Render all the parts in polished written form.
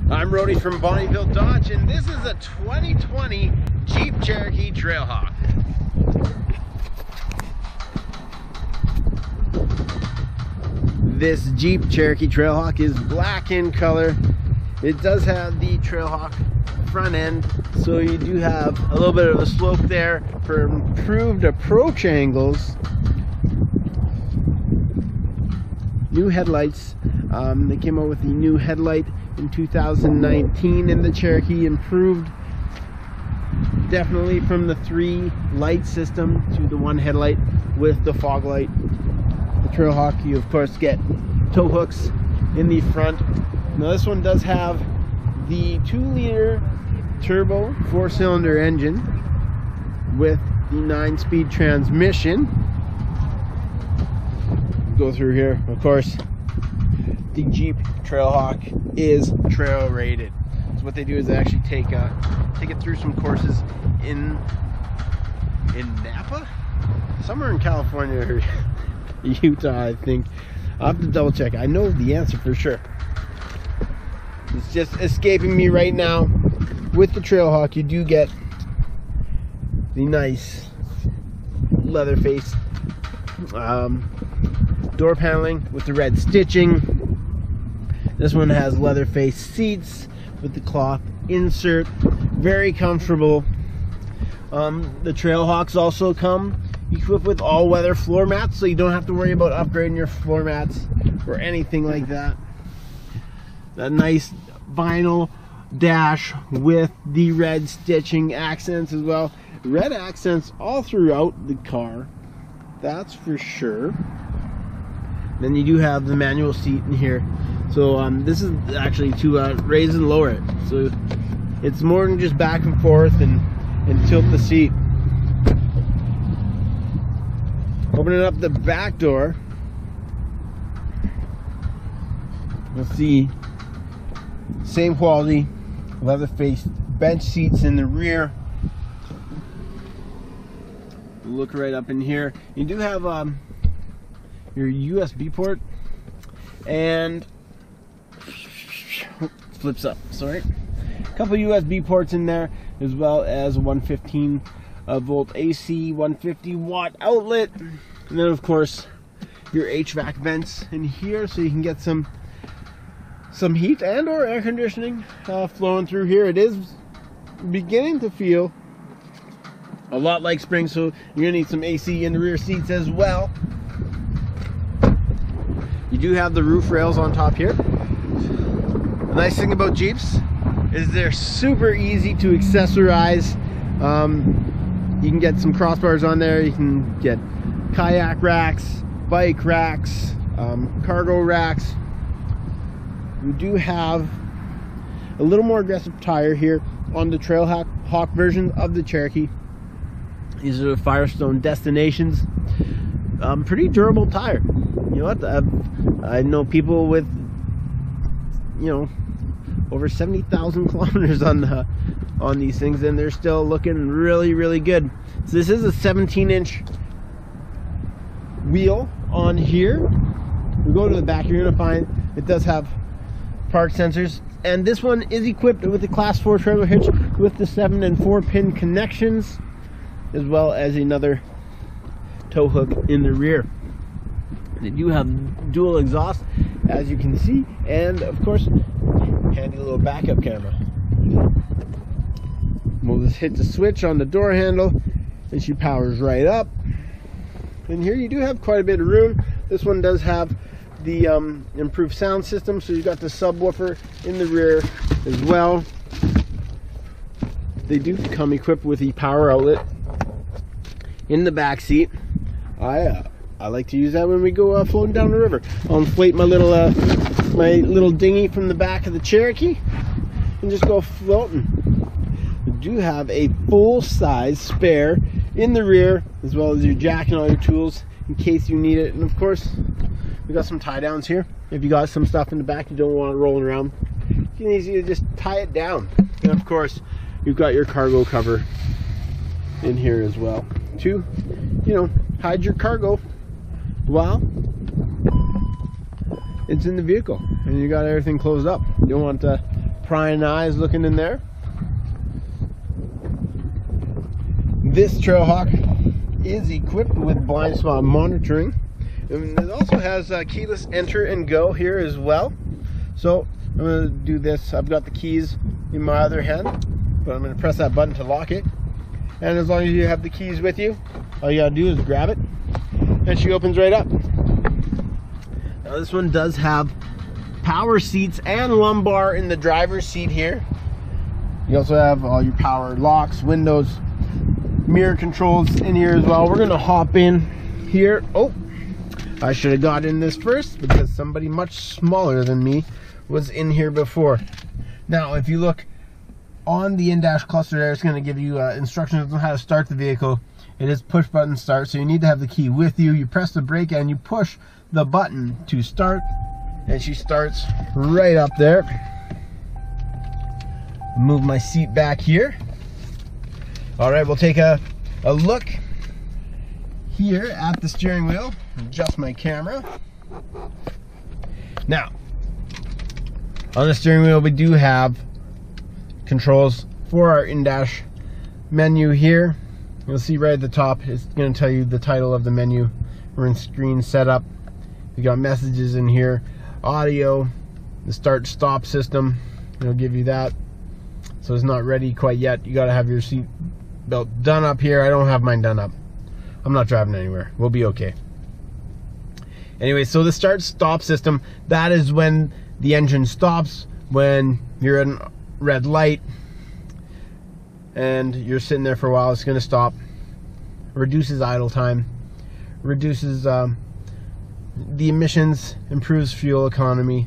I'm Rody from Bonnyville Dodge, and this is a 2020 Jeep Cherokee Trailhawk. This Jeep Cherokee Trailhawk is black in color. It does have the Trailhawk front end, so you do have a little bit of a slope there for improved approach angles. New headlights. They came out with the new headlight in 2019, and the Cherokee improved definitely from the 3 light system to the 1 headlight with the fog light. The Trailhawk, you of course get tow hooks in the front. Now this one does have the 2-liter turbo 4-cylinder engine with the 9-speed transmission. Go through here, of course. The Jeep Trailhawk is trail rated. So what they do is they actually take it through some courses in Napa, somewhere in California or Utah, I think. I'll have to double check. I know the answer for sure. It's just escaping me right now. With the Trailhawk, you do get the nice leather face door paneling with the red stitching. This one has leather face seats with the cloth insert. Very comfortable. The Trailhawks also come equipped with all-weather floor mats, so you don't have to worry about upgrading your floor mats or anything like that. A nice vinyl dash with the red stitching accents as well. Red accents all throughout the car, that's for sure. Then you do have the manual seat in here. So this is actually to raise and lower it. So it's more than just back and forth and tilt the seat. Opening up the back door, you'll see same quality leather faced bench seats in the rear. Look right up in here. You do have your USB port, and flips up, sorry. A couple USB ports in there, as well as a 115 volt AC 150 watt outlet, and then of course your HVAC vents in here, so you can get some heat and or air conditioning flowing through here. It is beginning to feel a lot like spring, so you're gonna need some AC in the rear seats as well. You do have the roof rails on top here. The nice thing about Jeeps is they're super easy to accessorize. You can get some crossbars on there. You can get kayak racks, bike racks, cargo racks. You do have a little more aggressive tire here on the Trailhawk version of the Cherokee. These are the Firestone Destinations. Pretty durable tire. You know what? I know people with, you know, over 70,000 kilometers on these things, and they're still looking really, really good. So this is a 17-inch wheel on here. We go to the back, you're gonna find it does have park sensors, and this one is equipped with the Class 4 trailer hitch with the 7 and 4 pin connections, as well as another tow hook in the rear. They do have dual exhaust, as you can see, and of course handy little backup camera. We'll just hit the switch on the door handle and she powers right up. And here you do have quite a bit of room. This one does have the improved sound system, so you've got the subwoofer in the rear as well. They do come equipped with the power outlet in the back seat. I like to use that when we go floating down the river. I'll inflate my little dinghy from the back of the Cherokee and just go floating. We do have a full-size spare in the rear, as well as your jack and all your tools in case you need it. And of course, we got some tie downs here. If you got some stuff in the back you don't want it rolling around, you can easily just tie it down. And of course, you've got your cargo cover in here as well to, you know, hide your cargo while it's in the vehicle and you got everything closed up. You don't want prying eyes looking in there. This Trailhawk is equipped with blind spot monitoring. And it also has keyless enter and go here as well. So I'm going to do this. I've got the keys in my other hand, but I'm going to press that button to lock it. And as long as you have the keys with you, all you got to do is grab it, and she opens right up. Now this one does have power seats and lumbar in the driver's seat here. You also have all your power locks, windows, mirror controls in here as well. We're going to hop in here. Oh, I should have got in this first because somebody much smaller than me was in here before. Now, if you look on the in-dash cluster there, it's going to give you instructions on how to start the vehicle. It is push button start, so you need to have the key with you. You press the brake and you push the button to start, and she starts right up there. Move my seat back here. All right, we'll take a look here at the steering wheel. Adjust my camera. Now, on the steering wheel, we do have controls for our in-dash menu here. You'll see right at the top, it's going to tell you the title of the menu. We're in screen setup. We got messages in here, audio, the start stop system. It'll give you that. So it's not ready quite yet. You got to have your seat belt done up here. I don't have mine done up. I'm not driving anywhere. We'll be okay. Anyway, so the start stop system, that is when the engine stops, when you're at a red light and you're sitting there for a while. It's going to stop. Reduces idle time, reduces the emissions, improves fuel economy.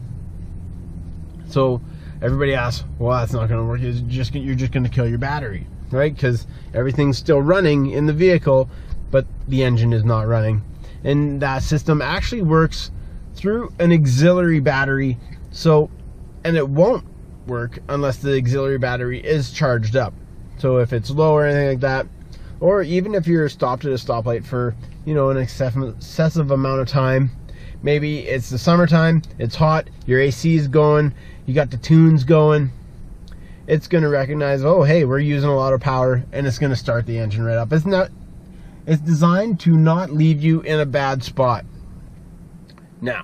So everybody asks, well, that's not going to work. You're just going to kill your battery, right? Because everything's still running in the vehicle, but the engine is not running. And that system actually works through an auxiliary battery. So, and it won't work unless the auxiliary battery is charged up. So if it's low or anything like that, or even if you're stopped at a stoplight for, you know, an excessive amount of time, maybe it's the summertime, it's hot, your AC is going, you got the tunes going, it's going to recognize, oh, hey, we're using a lot of power, and it's going to start the engine right up. It's designed to not leave you in a bad spot. Now,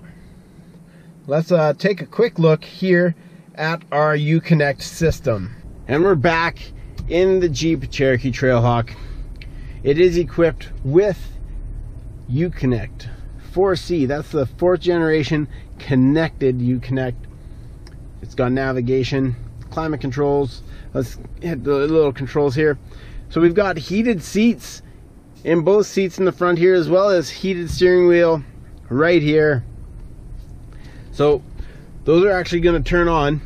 let's take a quick look here at our Uconnect system. And we're back in the Jeep Cherokee Trailhawk. It is equipped with Uconnect 4C. That's the 4th generation connected Uconnect. It's got navigation, climate controls. Let's hit the little controls here. So we've got heated seats in both seats in the front here, as well as heated steering wheel right here. So those are actually going to turn on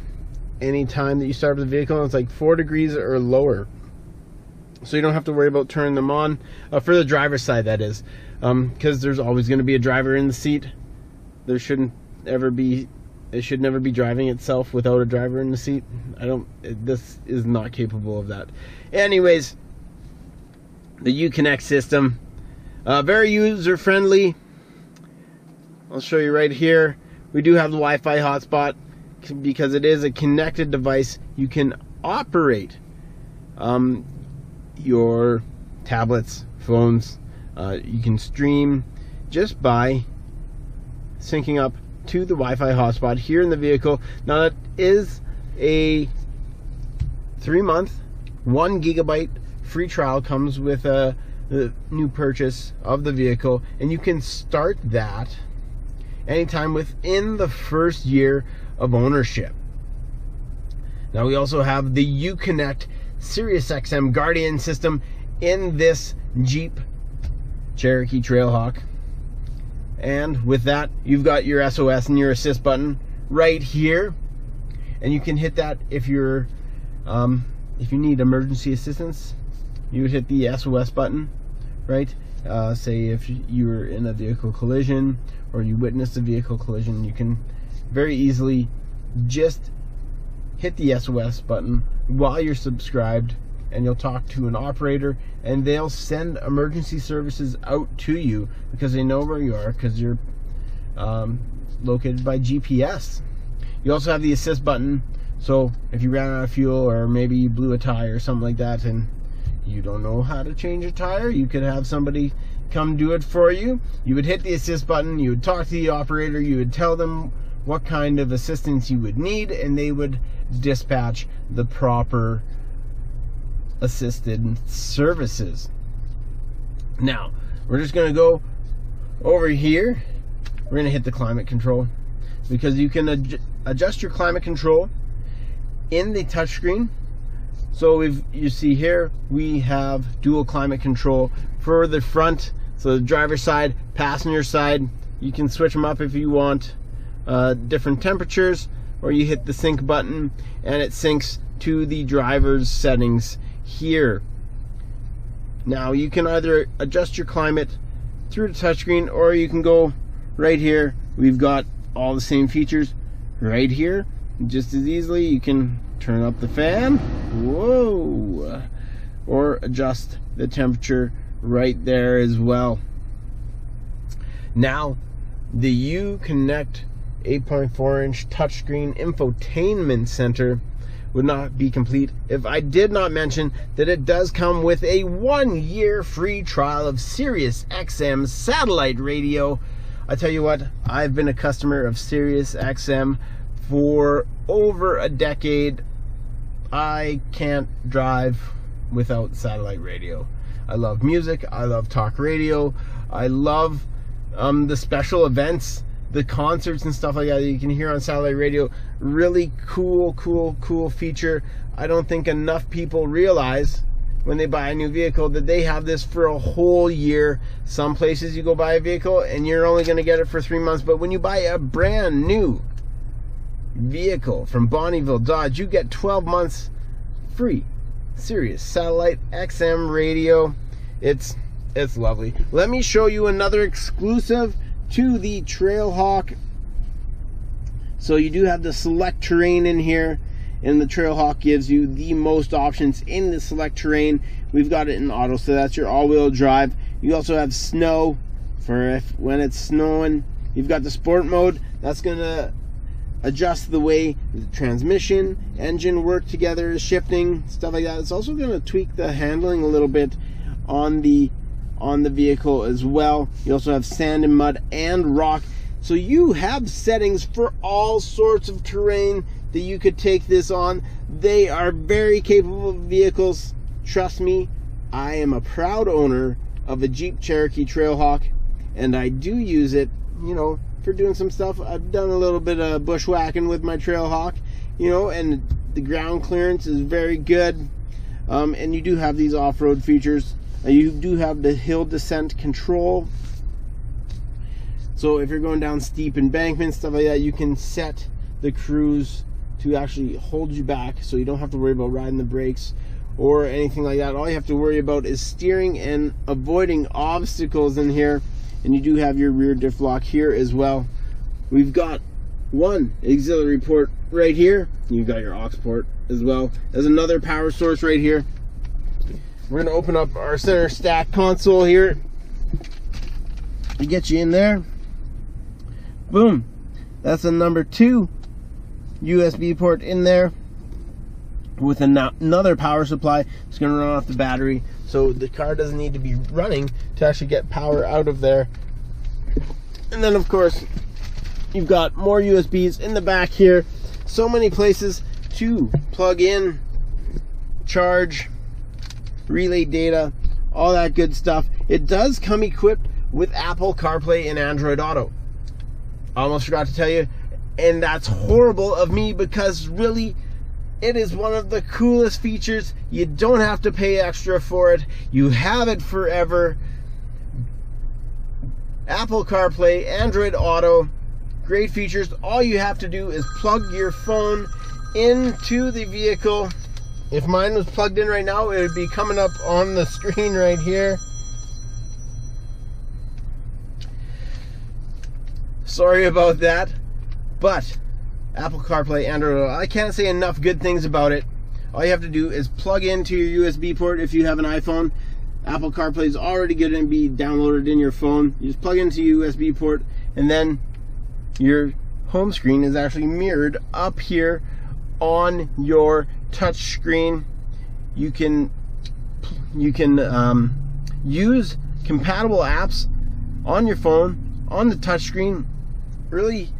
anytime that you start the vehicle, and it's like 4 degrees or lower. So you don't have to worry about turning them on, for the driver's side, that is, because there's always going to be a driver in the seat. There shouldn't ever be, it should never be driving itself without a driver in the seat. This is not capable of that. Anyways, the Uconnect system, very user friendly. I'll show you right here. We do have the Wi-Fi hotspot because it is a connected device. You can operate your tablets, phones. You can stream just by syncing up to the Wi-Fi hotspot here in the vehicle. Now that is a 3-month, 1 gigabyte free trial, comes with the new purchase of the vehicle, and you can start that anytime within the first year of ownership. Now we also have the Uconnect SiriusXM Guardian system in this Jeep Cherokee Trailhawk, and with that you've got your SOS and your assist button right here, and you can hit that if you're if you need emergency assistance. You would hit the SOS button, right? Say if you were in a vehicle collision or you witnessed a vehicle collision, you can very easily just hit the SOS button while you're subscribed, and you'll talk to an operator, and they'll send emergency services out to you because they know where you are, because you're located by GPS. You also have the assist button So if you ran out of fuel, or maybe you blew a tire or something like that, and you don't know how to change a tire, you could have somebody come do it for you. You would hit the assist button, you would talk to the operator, you would tell them what kind of assistance you would need, and they would dispatch the proper assisted services. Now, we're just going to go over here. We're going to hit the climate control, because you can adjust your climate control in the touchscreen. So you see here, we have dual climate control for the front, so the driver's side, passenger side. You can switch them up if you want different temperatures, or you hit the sync button and it syncs to the driver's settings here. Now you can either adjust your climate through the touchscreen, or you can go right here. We've got all the same features right here. Just as easily, you can turn up the fan, whoa, or adjust the temperature right there as well. Now, the Uconnect 8.4-inch touchscreen infotainment center would not be complete if I did not mention that it does come with a 1-year free trial of Sirius XM satellite radio. I tell you what, I've been a customer of Sirius XM for over a decade. I can't drive without satellite radio. I love music, I love talk radio, I love the special events, the concerts and stuff like that you can hear on satellite radio. Really cool feature. I don't think enough people realize when they buy a new vehicle that they have this for a whole year. Some places you go buy a vehicle and you're only going to get it for 3 months, but when you buy a brand new vehicle from Bonnyville Dodge, you get 12 months free Sirius satellite XM radio. It's lovely. Let me show you another exclusive to the Trailhawk. So you do have the select terrain in here, and the Trailhawk gives you the most options in the select terrain. We've got it in auto, so that's your all-wheel drive. You also have snow for when it's snowing. You've got the sport mode. That's gonna adjust the way the transmission, engine work together, shifting, stuff like that. It's also gonna tweak the handling a little bit on the vehicle as well. You also have sand and mud and rock. So you have settings for all sorts of terrain that you could take this on. They are very capable vehicles. Trust me, I am a proud owner of a Jeep Cherokee Trailhawk, and I do use it, you know, for doing some stuff. I've done a little bit of bushwhacking with my Trailhawk, you know, and the ground clearance is very good. And you do have these off-road features. You do have the hill descent control. So if you're going down steep embankments, stuff like that, you can set the cruise to actually hold you back, so you don't have to worry about riding the brakes or anything like that. All you have to worry about is steering and avoiding obstacles in here. And you do have your rear diff lock here as well. We've got one auxiliary port right here. You've got your aux port as well. There's another power source right here. We're going to open up our center stack console here to get you in there. Boom. That's a number 2 USB port in there with another power supply. It's going to run off the battery, so the car doesn't need to be running to actually get power out of there. And then, of course, you've got more USBs in the back here. So many places to plug in, charge, relay data, all that good stuff. It does come equipped with Apple CarPlay and Android Auto. Almost forgot to tell you, and that's horrible of me, because really it is one of the coolest features. You don't have to pay extra for it. You have it forever. Apple CarPlay, Android Auto, great features. All you have to do is plug your phone into the vehicle. If mine was plugged in right now, it would be coming up on the screen right here. Sorry about that, but Apple CarPlay, Android Auto, I can't say enough good things about it. All you have to do is plug into your USB port if you have an iPhone. Apple CarPlay is already going to be downloaded in your phone. You just plug into your USB port, and then your home screen is actually mirrored up here on your touch screen. You can use compatible apps on your phone on the touch screen. Really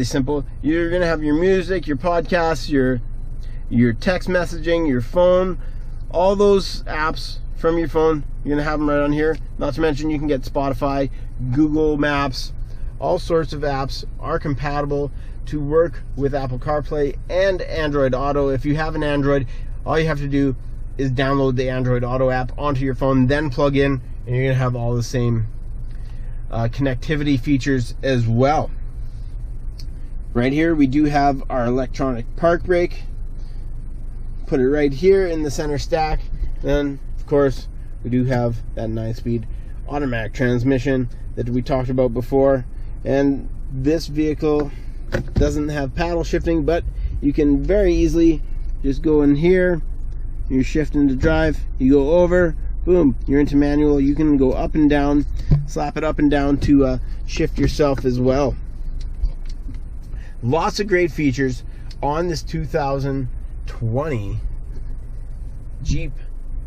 simple. You're gonna have your music, your podcasts, your text messaging, your phone, all those apps from your phone. You're gonna have them right on here. Not to mention you can get Spotify, Google Maps, all sorts of apps are compatible to work with Apple CarPlay and Android Auto. If you have an Android, all you have to do is download the Android Auto app onto your phone, then plug in, and you're gonna have all the same connectivity features as well. Right here we do have our electronic park brake. Put it right here in the center stack. Then of course we do have that 9-speed automatic transmission that we talked about before, and this vehicle doesn't have paddle shifting, but you can very easily just go in here, you're shifting to drive, you go over, boom, you're into manual. You can go up and down, slap it up and down to shift yourself as well. Lots of great features on this 2020 Jeep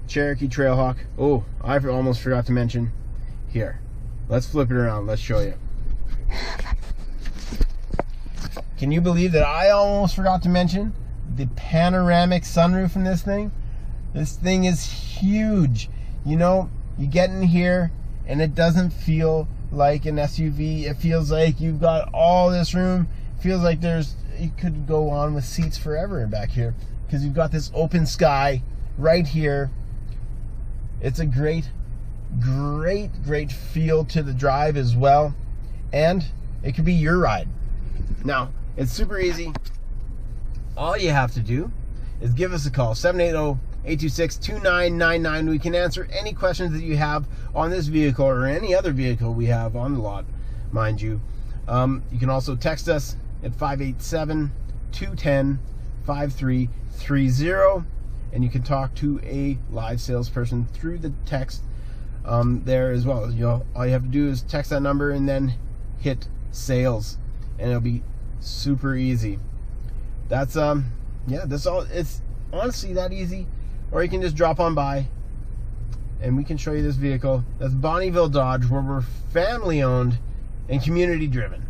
Cherokee Trailhawk. Oh, I almost forgot to mention here. Let's flip it around. Let's show you. Can you believe that I almost forgot to mention the panoramic sunroof in this thing? This thing is huge. You know, you get in here and it doesn't feel like an SUV. It feels like you've got all this room. It feels like you could go on with seats forever back here because you've got this open sky right here. It's a great feel to the drive as well, and it could be your ride. Now, it's super easy. All you have to do is give us a call, 780-826-2999. We can answer any questions that you have on this vehicle or any other vehicle we have on the lot, mind you. You can also text us at 587-210-5330, and you can talk to a live salesperson through the text there as well. All you have to do is text that number and then hit sales, and it'll be super easy. That's that's all. It's honestly that easy. Or you can just drop on by and we can show you this vehicle. That's Bonnyville Dodge, where we're family owned and community driven.